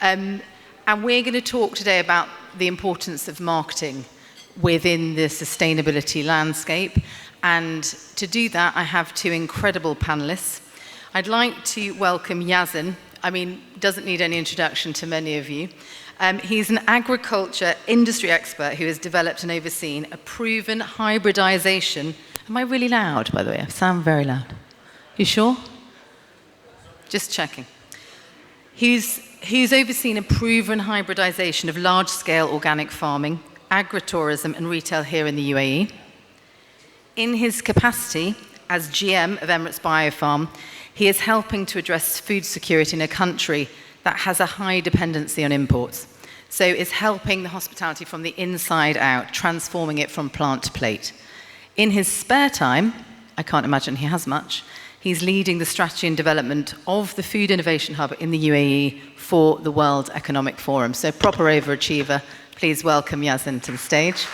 And we're going to talk today about the importance of marketing within the sustainability landscape. And to do that, I have two incredible panelists. I'd like to welcome Yazen. I mean, doesn't need any introduction to many of you. He's an agriculture industry expert who has developed and overseen a proven hybridization. Am I really loud, by the way? I sound very loud. You sure? Just checking. He's overseen a proven hybridization of large-scale organic farming, agritourism and retail here in the UAE. In his capacity as GM of Emirates Biofarm, he is helping to address food security in a country that has a high dependency on imports. So it's helping the hospitality from the inside out, transforming it from plant to plate. In his spare time, I can't imagine he has much, he's leading the strategy and development of the Food Innovation Hub in the UAE for the World Economic Forum. So proper overachiever. Please welcome Yazen to the stage.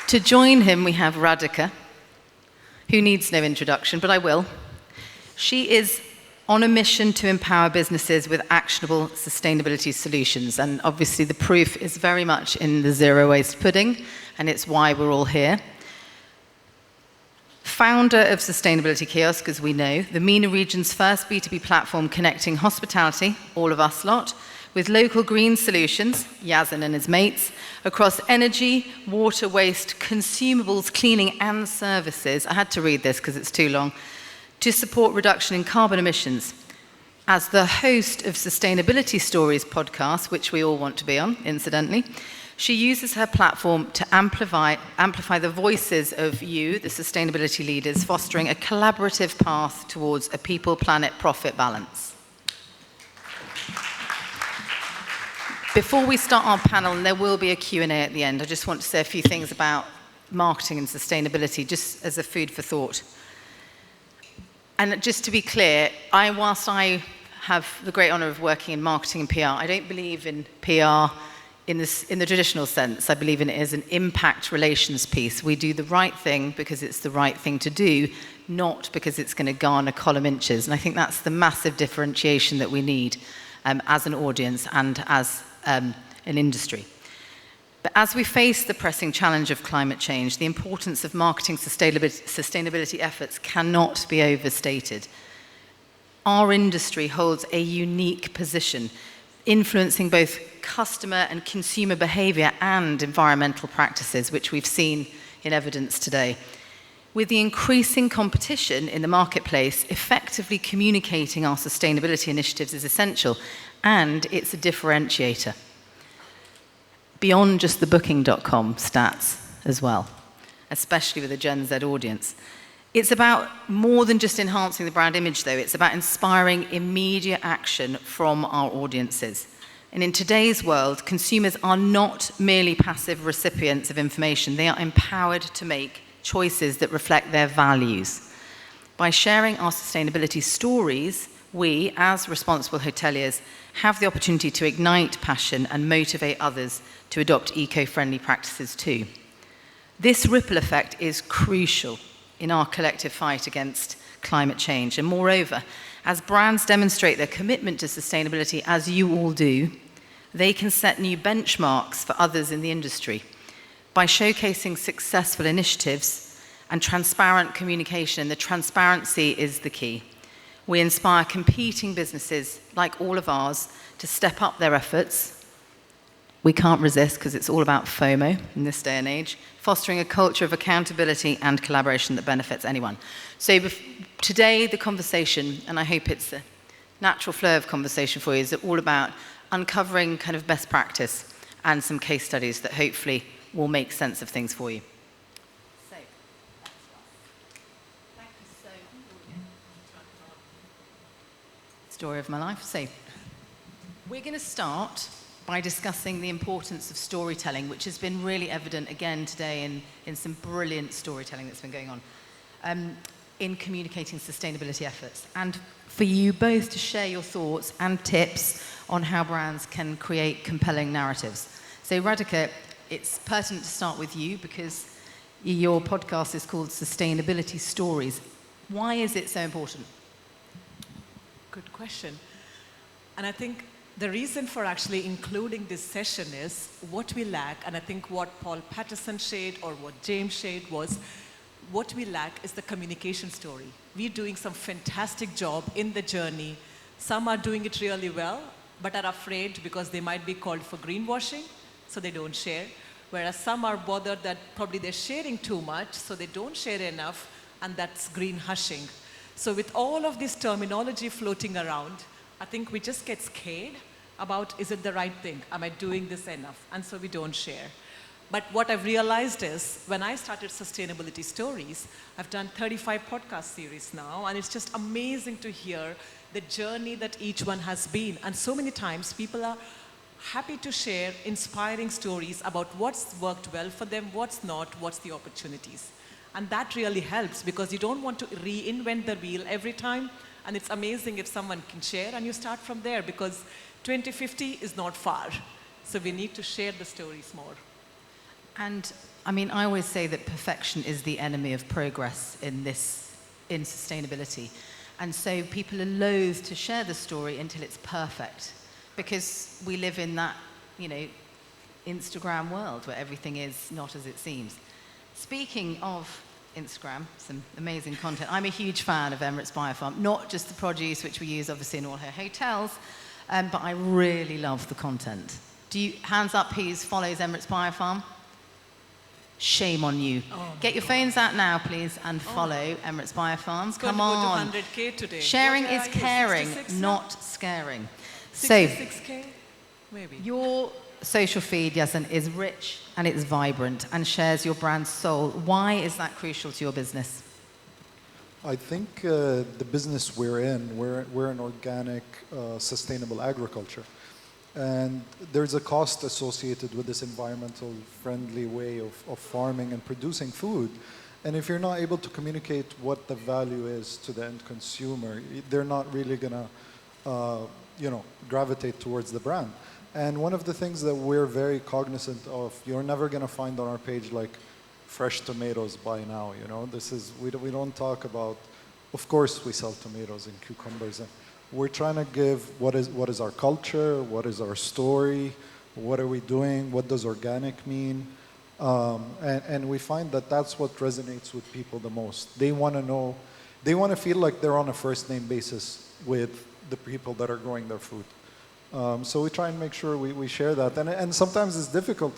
To join him, we have Radhika, who needs no introduction, but I will. She is on a mission to empower businesses with actionable sustainability solutions. And obviously the proof is very much in the zero waste pudding, and it's why we're all here. Founder of Sustainability Kiosk, as we know, the MENA region's first B2B platform connecting hospitality, all of us lot, with local green solutions, Yazen and his mates, across energy, water, waste, consumables, cleaning and services. I had to read this because it's too long. To support reduction in carbon emissions. As the host of Sustainability Stories podcast, which we all want to be on, incidentally, she uses her platform to amplify the voices of you, the sustainability leaders, fostering a collaborative path towards a people, planet, profit balance. Before we start our panel, and there will be a Q&A at the end, I just want to say a few things about marketing and sustainability, just as a food for thought. And just to be clear, whilst I have the great honour of working in marketing and PR, I don't believe in PR in the traditional sense. I believe in it as an impact relations piece. We do the right thing because it's the right thing to do, not because it's going to garner column inches. And I think that's the massive differentiation that we need as an audience and as an industry. But as we face the pressing challenge of climate change, the importance of marketing sustainability efforts cannot be overstated. Our industry holds a unique position, influencing both customer and consumer behavior and environmental practices, which we've seen in evidence today. With the increasing competition in the marketplace, effectively communicating our sustainability initiatives is essential, and it's a differentiator. Beyond just the booking.com stats as well, especially with a Gen Z audience. It's about more than just enhancing the brand image, though. It's about inspiring immediate action from our audiences. And in today's world, consumers are not merely passive recipients of information. They are empowered to make choices that reflect their values. By sharing our sustainability stories, we, as responsible hoteliers, have the opportunity to ignite passion and motivate others to adopt eco-friendly practices too. This ripple effect is crucial in our collective fight against climate change. And moreover, as brands demonstrate their commitment to sustainability, as you all do, they can set new benchmarks for others in the industry. By showcasing successful initiatives and transparent communication, and the transparency is the key. We inspire competing businesses, like all of ours, to step up their efforts. We can't resist because it's all about FOMO in this day and age, fostering a culture of accountability and collaboration that benefits anyone. So today, the conversation, and I hope it's a natural flow of conversation for you, is all about uncovering kind of best practice and some case studies that hopefully will make sense of things for you. So, thank you so much. Story of my life. So, we're going to start by discussing the importance of storytelling, which has been really evident again today in some brilliant storytelling that's been going on in communicating sustainability efforts. And for you both to share your thoughts and tips on how brands can create compelling narratives. So Radhika, it's pertinent to start with you because your podcast is called Sustainability Stories. Why is it so important? Good question. And I think the reason for actually including this session is what we lack, and I think what Paul Patterson shared or what James shared was, what we lack is the communication story. We're doing some fantastic job in the journey. Some are doing it really well, but are afraid because they might be called for greenwashing, so they don't share. Whereas some are bothered that probably they're sharing too much, so they don't share enough, and that's green hushing. So with all of this terminology floating around, I think we just get scared about, is it the right thing? Am I doing this enough? And so we don't share. But what I've realized is, when I started Sustainability Stories, I've done 35 podcast series now, and it's just amazing to hear the journey that each one has been. And so many times, people are happy to share inspiring stories about what's worked well for them, what's not, what's the opportunities. And that really helps, because you don't want to reinvent the wheel every time. And it's amazing if someone can share, and you start from there, because 2050 is not far. So we need to share the stories more. And I mean, I always say that perfection is the enemy of progress in sustainability. And so people are loath to share the story until it's perfect, because we live in that, Instagram world where everything is not as it seems. Speaking of Instagram, some amazing content. I'm a huge fan of Emirates Biofarm, not just the produce, which we use obviously in all her hotels, but I really love the content. Hands up who follows Emirates Biofarm? Shame on you. Oh, get your phones out now, please, and follow Emirates Biofarms. Come on. Go to 100K today. Sharing is caring, not scaring. 66K? Maybe. Your social feed, Yazen, is rich and it's vibrant and shares your brand's soul. Why is that crucial to your business? I think the business we're in, we're in organic, sustainable agriculture. And there's a cost associated with this environmental friendly way of farming and producing food. And if you're not able to communicate what the value is to the end consumer, they're not really gonna, gravitate towards the brand. And one of the things that we're very cognizant of, you're never gonna find on our page like fresh tomatoes by now, we don't talk about, of course we sell tomatoes and cucumbers, and we're trying to give what is our culture, what is our story, what are we doing, what does organic mean, and we find that that's what resonates with people the most. They want to know, they want to feel like they're on a first name basis with the people that are growing their food. So we try and make sure we share that, and sometimes it's difficult.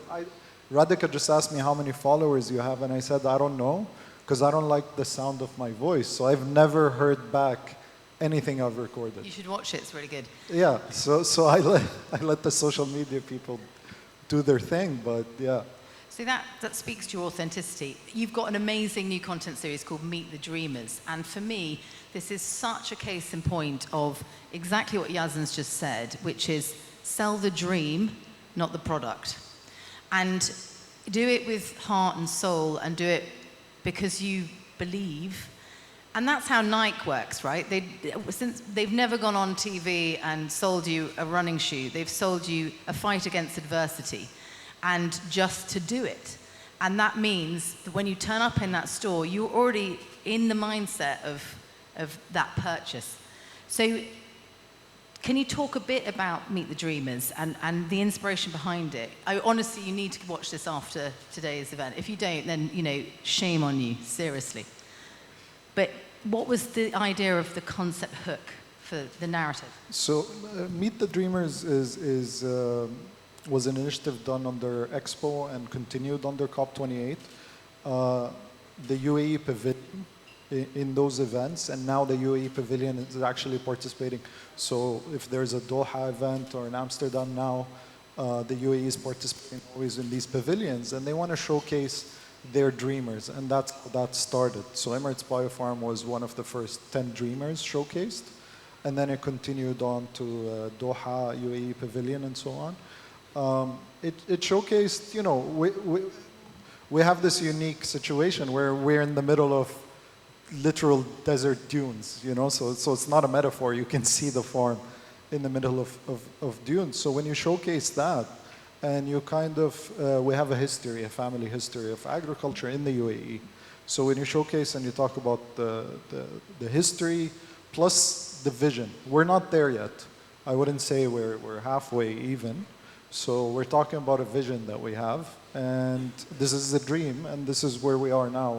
Radhika just asked me how many followers you have, and I said I don't know, because I don't like the sound of my voice, so I've never heard back anything I've recorded. You should watch it, it's really good. Yeah, so I let the social media people do their thing, but yeah. So that speaks to your authenticity. You've got an amazing new content series called Meet the Dreamers, and for me, this is such a case in point of exactly what Yazen's just said, which is sell the dream, not the product. And do it with heart and soul, and do it because you believe. And that's how Nike works, right? Since they've never gone on TV and sold you a running shoe, they've sold you a fight against adversity, and just to do it. And that means that when you turn up in that store, you're already in the mindset of that purchase. So can you talk a bit about Meet the Dreamers and the inspiration behind it? Honestly, you need to watch this after today's event. If you don't, then, shame on you, seriously. But what was the idea of the concept hook for the narrative? So Meet the Dreamers was an initiative done under Expo and continued under COP28. The UAE Pavilion in those events, and now the UAE Pavilion is actually participating. So if there's a Doha event or in Amsterdam now, the UAE is participating always in these pavilions, and they want to showcase their dreamers, and that's how that started. So Emirates Biofarm was one of the first 10 dreamers showcased, and then it continued on to Doha, UAE Pavilion, and so on. It showcased, we have this unique situation where we're in the middle of literal desert dunes, so it's not a metaphor. You can see the farm in the middle of dunes. So when you showcase that, and you we have a family history of agriculture in the UAE. So when you showcase and you talk about the history, plus the vision. We're not there yet. I wouldn't say we're halfway even. So we're talking about a vision that we have, and this is a dream, and this is where we are now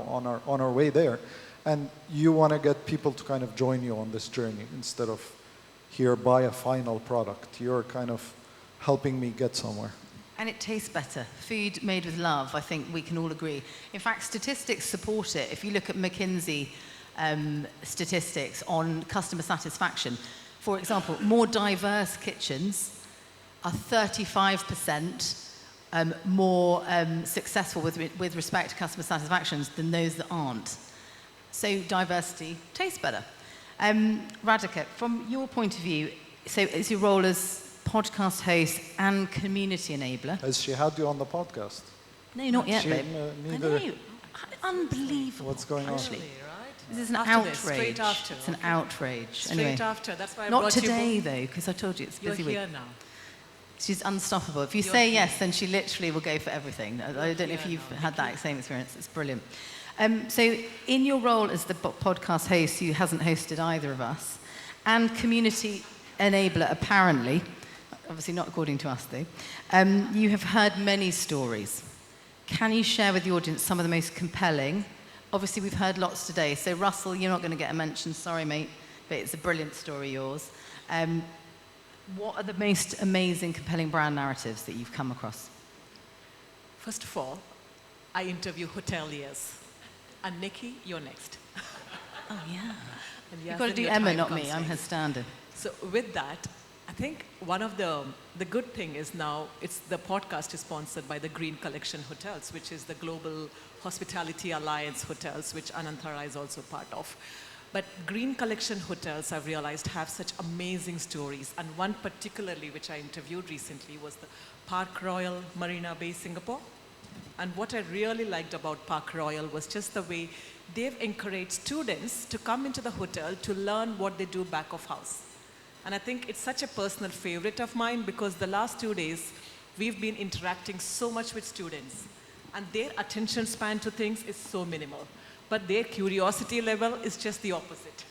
on our way there. And you want to get people to kind of join you on this journey instead of here buy a final product. You're kind of helping me get somewhere. And it tastes better. Food made with love, I think we can all agree. In fact, statistics support it. If you look at McKinsey statistics on customer satisfaction, for example, more diverse kitchens are 35% more successful with respect to customer satisfactions than those that aren't. So diversity tastes better. Radhika, from your point of view, so is your role as podcast host and community enabler? Has she had you on the podcast? No, not yet, babe. Neither. I know. Unbelievable. What's going on? Actually. Right? This is an After outrage. this, straight after. It's an outrage. Straight Anyway, after. That's why I not brought today you though, because I told you it's a You're busy week. here now. She's unstoppable. If you You're say here. yes, then she literally will go for everything. I don't know if here you've now, had that same experience. It's brilliant. So in your role as the podcast host, who hasn't hosted either of us, and community enabler, apparently, obviously not according to us though, you have heard many stories. Can you share with the audience some of the most compelling? Obviously, we've heard lots today. So Russell, you're not going to get a mention. Sorry, mate, but it's a brilliant story, yours. What are the most amazing, compelling brand narratives that you've come across? First of all, I interview hoteliers. And Nikki, you're next. Oh, yeah. And You've Yazen, got to do your Emma, time not comes me. I'm next. her standard. So with that, I think one of the good thing is now the podcast is sponsored by the Green Collection Hotels, which is the Global Hospitality Alliance hotels, which Anantara is also part of. But Green Collection Hotels, I've realized, have such amazing stories. And one particularly, which I interviewed recently, was the Park Royal Marina Bay, Singapore. And what I really liked about Park Royal was just the way they've encouraged students to come into the hotel to learn what they do back of house. And I think it's such a personal favorite of mine because the last 2 days, we've been interacting so much with students. And their attention span to things is so minimal. But their curiosity level is just the opposite.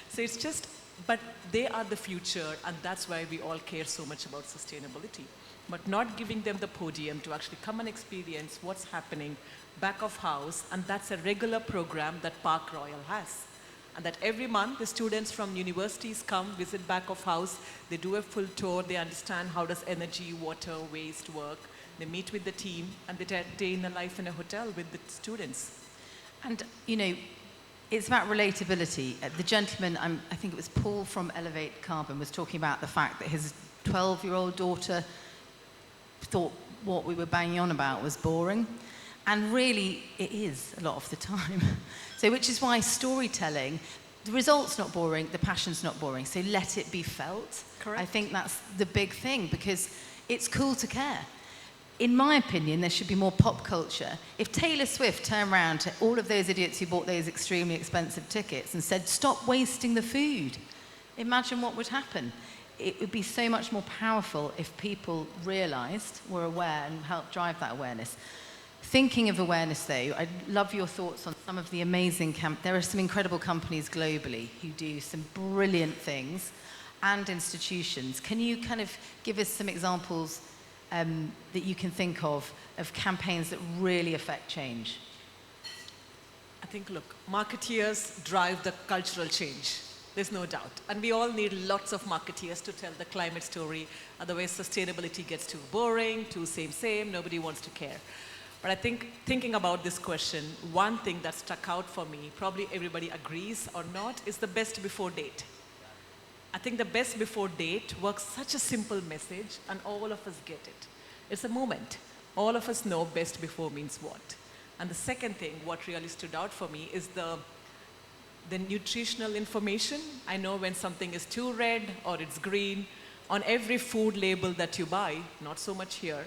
So it's just, but they are the future, and that's why we all care so much about sustainability. But not giving them the podium to actually come and experience what's happening back of house, and that's a regular program that Park Royal has. And that every month, the students from universities come, visit back of house, they do a full tour, they understand how does energy, water, waste work, they meet with the team, and they day in a life in a hotel with the students. And, you know, it's about relatability. The gentleman, I think it was Paul from Elevate Carbon, was talking about the fact that his 12-year-old daughter thought what we were banging on about was boring. And really, it is a lot of the time. So, which is why storytelling, the result's not boring, the passion's not boring. So let it be felt. Correct. I think that's the big thing, because it's cool to care. In my opinion, there should be more pop culture. If Taylor Swift turned around to all of those idiots who bought those extremely expensive tickets and said, stop wasting the food, imagine what would happen. It would be so much more powerful if people realized, were aware, and helped drive that awareness. Thinking of awareness, though, I'd love your thoughts on some of the amazing there are some incredible companies globally who do some brilliant things, and institutions. Can you kind of give us some examples that you can think of campaigns that really affect change? I think, look, marketeers drive the cultural change. There's no doubt. And we all need lots of marketeers to tell the climate story. Otherwise, sustainability gets too boring, too same, nobody wants to care. But I think, thinking about this question, one thing that stuck out for me, probably everybody agrees or not, is the best before date. I think the best before date works such a simple message, and all of us get it. It's a moment. All of us know best before means what. And the second thing, what really stood out for me, is the nutritional information. I know when something is too red or it's green. On every food label that you buy, not so much here,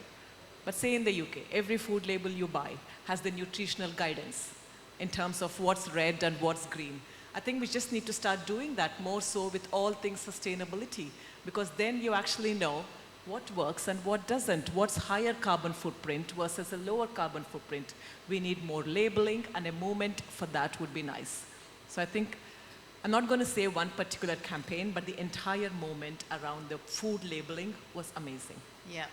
but say in the UK, every food label you buy has the nutritional guidance in terms of what's red and what's green. I think we just need to start doing that more so with all things sustainability, because then you actually know what works and what doesn't, what's higher carbon footprint versus a lower carbon footprint. We need more labeling, and a movement for that would be nice. So I think I'm not going to say one particular campaign, but the entire moment around the food labeling was amazing. Yeah.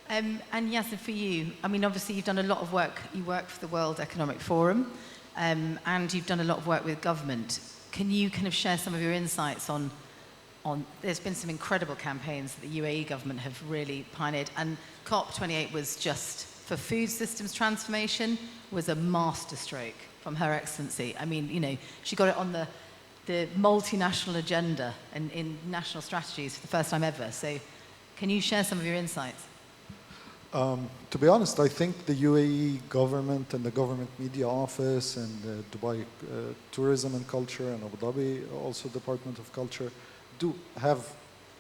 And Yazen, for you, I mean, obviously you've done a lot of work. You work for the World Economic Forum, and you've done a lot of work with government. Can you kind of share some of your insights on there's been some incredible campaigns that the UAE government have really pioneered, and COP28 was just, for food systems transformation, was a masterstroke from Her Excellency. I mean, you know, she got it on the multinational agenda and in national strategies for the first time ever. So can you share some of your insights? To be honest, I think the UAE government and the government media office and the Dubai Tourism and Culture and Abu Dhabi, also Department of Culture, do have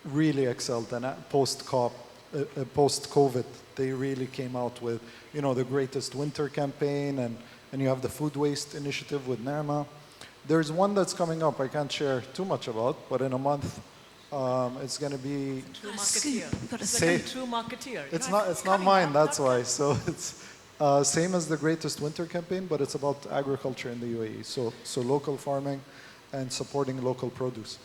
really excelled. And post-COP, post-COVID, they really came out with, you know, the greatest winter campaign, and you have the food waste initiative with NERMA. There's one that's coming up I can't share too much about, but in a month, it's going to be... True marketeer. It's Say, like a true marketeer. It's not mine, that's why. So it's same as the greatest winter campaign, but it's about agriculture in the UAE. So local farming and supporting local produce.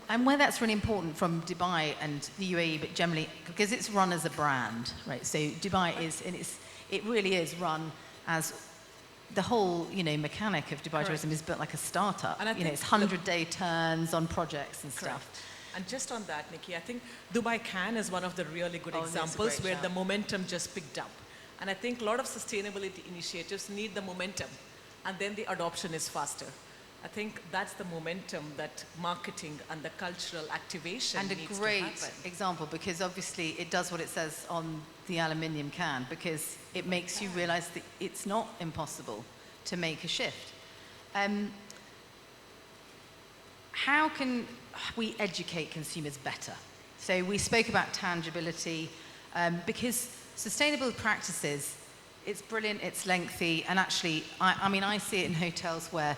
And where that's really important from Dubai and the UAE, but generally, because it's run as a brand, right? So Dubai is, and it really is run as the whole, you know, mechanic of Dubai tourism is built like a startup. And you know, it's 100-day turns on projects and stuff. And just on that, Nikki, I think Dubai Can is one of the really good examples where the momentum just picked up. And I think a lot of sustainability initiatives need the momentum, and then the adoption is faster. I think that's the momentum that marketing and the cultural activation needs to happen. And a great example, because obviously it does what it says on the aluminium can, because it makes you realize that it's not impossible to make a shift. How can we educate consumers better? So we spoke about tangibility, because sustainable practices, it's brilliant, it's lengthy, and actually, I mean, I see it in hotels where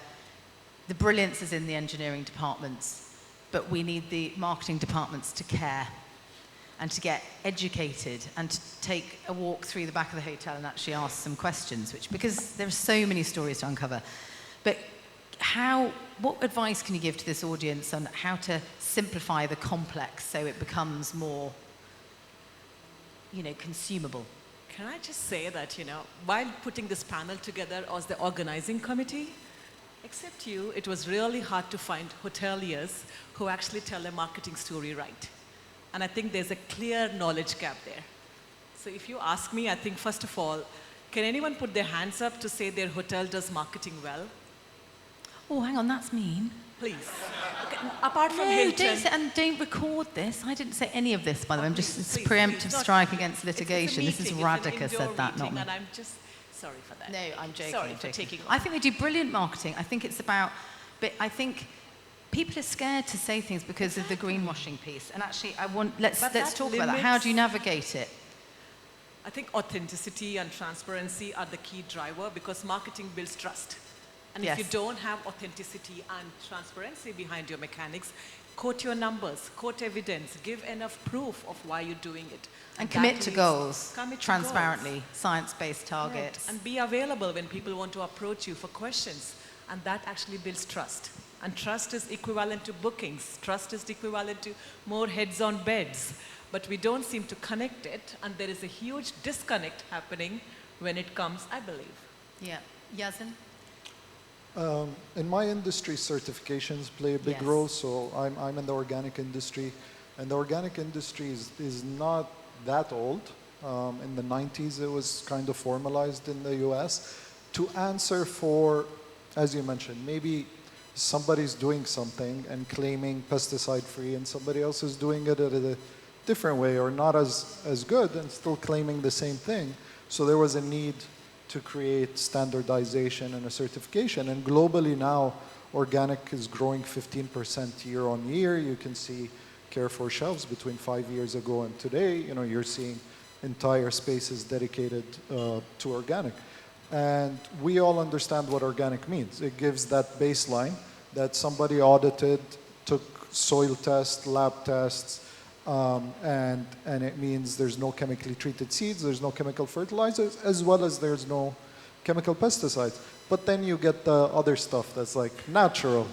the brilliance is in the engineering departments, but we need the marketing departments to care and to get educated and to take a walk through the back of the hotel and actually ask some questions, because there are so many stories to uncover. But what advice can you give to this audience on how to simplify the complex so it becomes more, you know, consumable? Can I just say that, you know, while putting this panel together as the organizing committee, except you, it was really hard to find hoteliers who actually tell a marketing story right. And I think there's a clear knowledge gap there. So if you ask me, I think first of all, can anyone put their hands up to say their hotel does marketing well? Oh, hang on, that's mean. Please. Okay, apart from Hilton... don't record this. I didn't say any of this, by the way. It's a preemptive strike against litigation. This is Radhika said that, not me. And I'm just sorry for that. No, I'm joking. Sorry for taking I think they do brilliant marketing. I think it's about, but I think people are scared to say things because of the greenwashing piece. And actually, let's talk about that. How do you navigate it? I think authenticity and transparency are the key driver, because marketing builds trust. And if you don't have authenticity and transparency behind your mechanics, quote your numbers, quote evidence, give enough proof of why you're doing it. And commit to goals, transparently, science-based targets. And be available when people want to approach you for questions. And that actually builds trust. And trust is equivalent to bookings. Trust is equivalent to more heads on beds. But we don't seem to connect it, and there is a huge disconnect happening when it comes, I believe. Yeah. Yazen? In my industry, certifications play a big role. So I'm in the organic industry, and the organic industry is not that old. In the 90s, it was kind of formalized in the US. To answer for, as you mentioned, maybe somebody's doing something and claiming pesticide-free, and somebody else is doing it in a different way or not as good and still claiming the same thing. So there was a need to create standardization and a certification. And globally now, organic is growing 15% year on year. You can see Carrefour shelves between 5 years ago and today. You know, you're seeing entire spaces dedicated to organic. And we all understand what organic means. It gives that baseline that somebody audited, took soil tests, lab tests, and it means there's no chemically treated seeds, there's no chemical fertilizers, as well as there's no chemical pesticides. But then you get the other stuff that's like natural,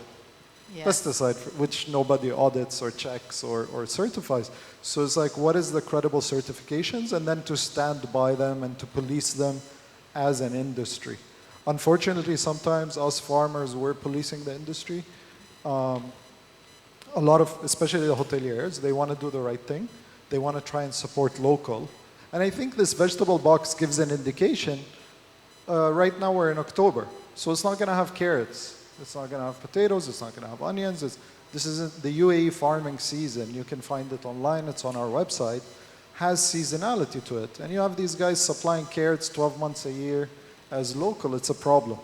Yeah. pesticide, which nobody audits or checks or certifies. So it's like, what is the credible certifications? And then to stand by them and to police them as an industry. Unfortunately, sometimes us farmers, we're policing the industry. A lot of, especially the hoteliers, they want to do the right thing. They want to try and support local. And I think this vegetable box gives an indication. Right now we're in October, so it's not going to have carrots. It's not going to have potatoes. It's not going to have onions. This isn't the UAE farming season. You can find it online. It's on our website. Has seasonality to it. And you have these guys supplying carrots 12 months a year as local. It's a problem.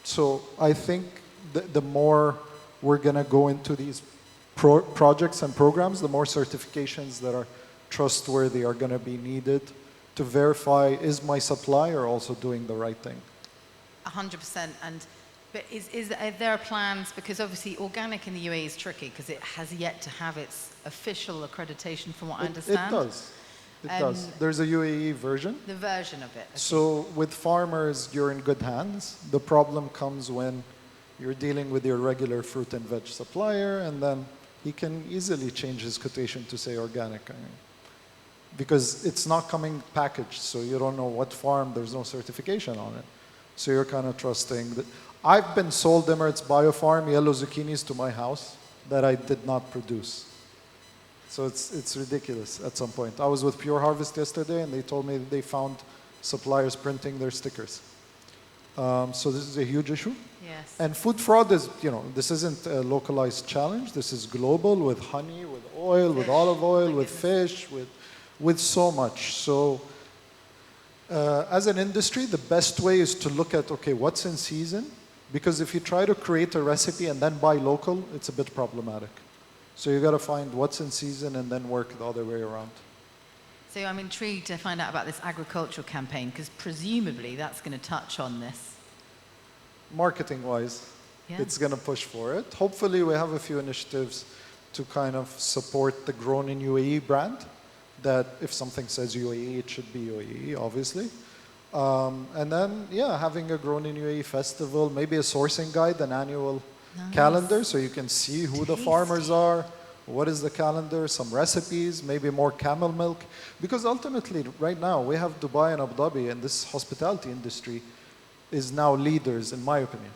So I think the more we're going to go into these projects and programs, the more certifications that are trustworthy are going to be needed to verify, is my supplier also doing the right thing? 100%. But are there plans, because obviously organic in the UAE is tricky because it has yet to have its official accreditation from what I understand. It does. It does. There's a UAE version. The version of it. Okay. So with farmers, you're in good hands. The problem comes when you're dealing with your regular fruit and veg supplier, and then he can easily change his quotation to say organic. Because it's not coming packaged, so you don't know what farm, there's no certification on it. So you're kind of trusting that. I've been sold Emirates Biofarm yellow zucchinis to my house that I did not produce. So it's ridiculous at some point. I was with Pure Harvest yesterday, and they told me that they found suppliers printing their stickers. So this is a huge issue. Yes. And food fraud is, this isn't a localized challenge. This is global, with honey, with oil, with olive oil, with fish, with so much. So as an industry, the best way is to look at, okay, what's in season? Because if you try to create a recipe and then buy local, it's a bit problematic. So you got to find what's in season and then work the other way around. So I'm intrigued to find out about this agricultural campaign, because presumably that's going to touch on this. Marketing-wise, it's going to push for it. Hopefully we have a few initiatives to kind of support the Grown in UAE brand, that if something says UAE, it should be UAE, obviously. And then, having a Grown in UAE festival, maybe a sourcing guide, an annual calendar, so you can see who the farmers are, what is the calendar, some recipes, maybe more camel milk. Because ultimately, right now, we have Dubai and Abu Dhabi, and this hospitality industry is now leaders, in my opinion.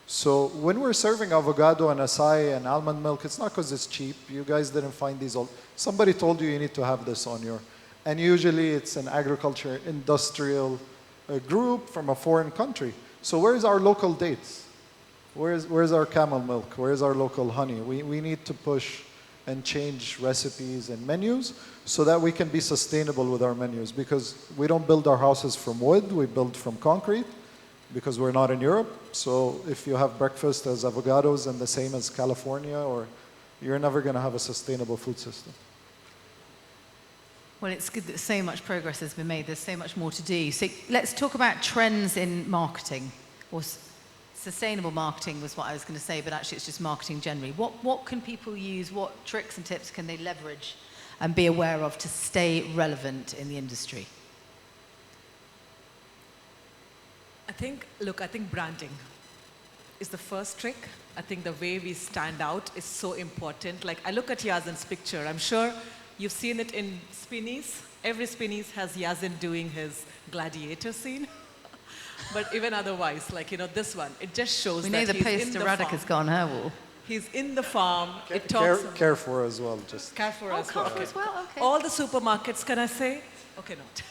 So when we're serving avocado and acai and almond milk, it's not because it's cheap. You guys didn't find these all. Somebody told you need to have this on your. And usually it's an agriculture industrial group from a foreign country. So where's our local dates? Where's our camel milk? Where's our local honey? We need to push and change recipes and menus so that we can be sustainable with our menus, because we don't build our houses from wood, we build from concrete, because we're not in Europe. So if you have breakfast as avocados and the same as California, you're never going to have a sustainable food system. Well, it's good that so much progress has been made. There's so much more to do. So let's talk about trends in marketing, or sustainable marketing was what I was going to say, but actually it's just marketing generally. What can people use? What tricks and tips can they leverage and be aware of to stay relevant in the industry? I think branding is the first trick. I think the way we stand out is so important. Like, I look at Yazen's picture. I'm sure you've seen it in Spinneys. Every Spinneys has Yazen doing his gladiator scene. But even otherwise, this one, it just shows that he's in the farm. We know the poster Radhika's got on her wall. He's in the farm. It talks Carrefour as well. Carrefour as well. Carrefour as well, okay. All the supermarkets, can I say? Okay, not.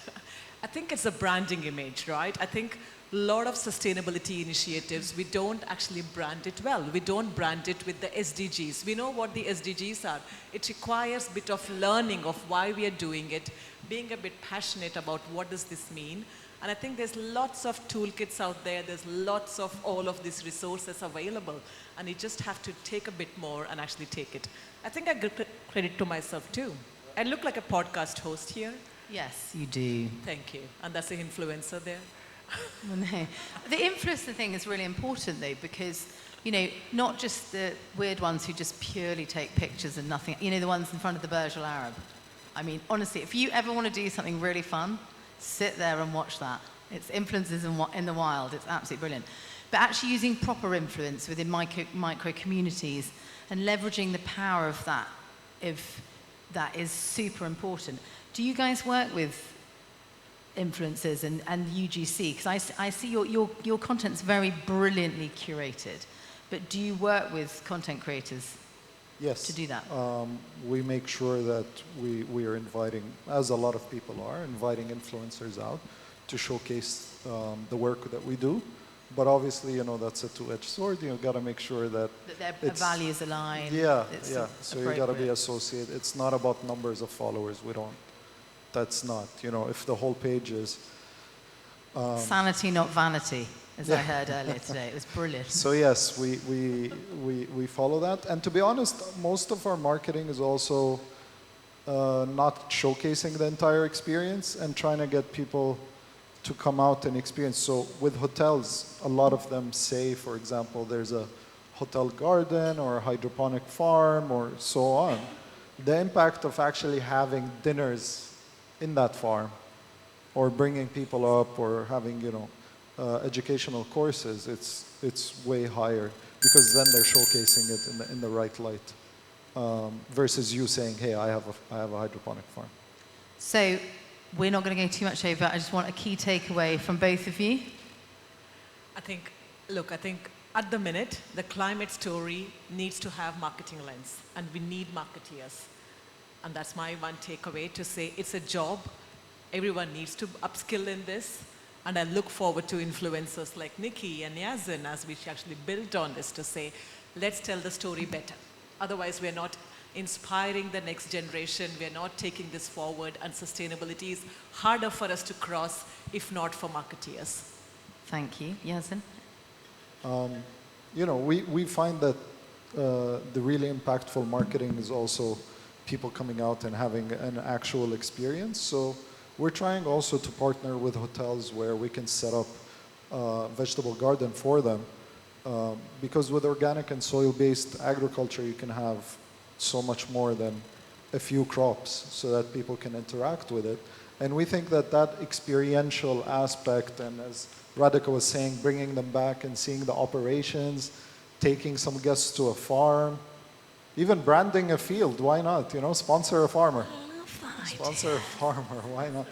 I think it's a branding image, right? I think a lot of sustainability initiatives, we don't actually brand it well. We don't brand it with the SDGs. We know what the SDGs are. It requires a bit of learning of why we are doing it, being a bit passionate about what does this mean. And I think there's lots of toolkits out there. There's lots of all of these resources available. And you just have to take a bit more and actually take it. I think I give credit to myself too. I look like a podcast host here. Yes, you do. Thank you. And that's the influencer there. Well, no. The influencer thing is really important though, because, not just the weird ones who just purely take pictures and nothing, the ones in front of the Burj Al Arab. I mean, honestly, if you ever want to do something really fun, sit there and watch that. It's influencers in the wild. It's absolutely brilliant. But actually using proper influence within micro communities and leveraging the power of that, if that is super important. Do you guys work with influencers and UGC? Because I see your content's very brilliantly curated, but do you work with content creators? Yes. To do that? We make sure that we are inviting, as a lot of people are, inviting influencers out to showcase the work that we do. But obviously, you know, that's a two-edged sword. You got to make sure that their values align. Yeah, yeah. So you got to be associated. It's not about numbers of followers. We don't. That's not. You know, if the whole page is sanity, not vanity, as I heard earlier today. It was brilliant. So yes, we follow that. And to be honest, most of our marketing is also not showcasing the entire experience and trying to get people to come out and experience. So with hotels, a lot of them say, for example, there's a hotel garden or a hydroponic farm or so on. The impact of actually having dinners in that farm or bringing people up or having, you know, educational courses, it's way higher because then they're showcasing it in the right light versus you saying, hey, I have a hydroponic farm. So we're not going to go too much over. I just want a key takeaway from both of you. I think at the minute, the climate story needs to have marketing lens, and we need marketeers. And that's my one takeaway, to say it's a job. Everyone needs to upskill in this. And I look forward to influencers like Niki and Yazen as we actually build on this to say, let's tell the story better. Otherwise, we're not inspiring the next generation. We're not taking this forward, and sustainability is harder for us to cross if not for marketeers. Thank you. Yazen? You know, we find that the really impactful marketing is also people coming out and having an actual experience. So we're trying also to partner with hotels where we can set up a vegetable garden for them. Because with organic and soil-based agriculture, you can have so much more than a few crops so that people can interact with it. And we think that that experiential aspect, and as Radhika was saying, bringing them back and seeing the operations, taking some guests to a farm, even branding a field, why not? You know, sponsor a farmer. I love that. Sponsor a farmer, why not?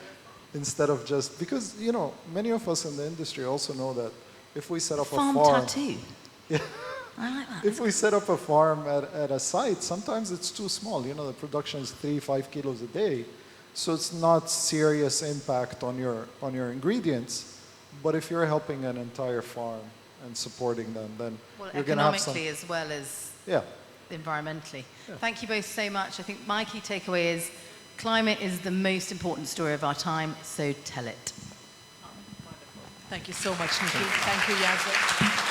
Instead of just, because, you know, many of us in the industry also know that if we set up a farm. Tattoo. Yeah. I like that. If we set up a farm at a site, sometimes it's too small. You know, the production is 3-5 kilos a day. So it's not serious impact on your ingredients. But if you're helping an entire farm and supporting them, then you're going to have some... economically as well as environmentally. Yeah. Thank you both so much. I think my key takeaway is climate is the most important story of our time, so tell it. Thank you so much, Niki. Thank you, Yazen.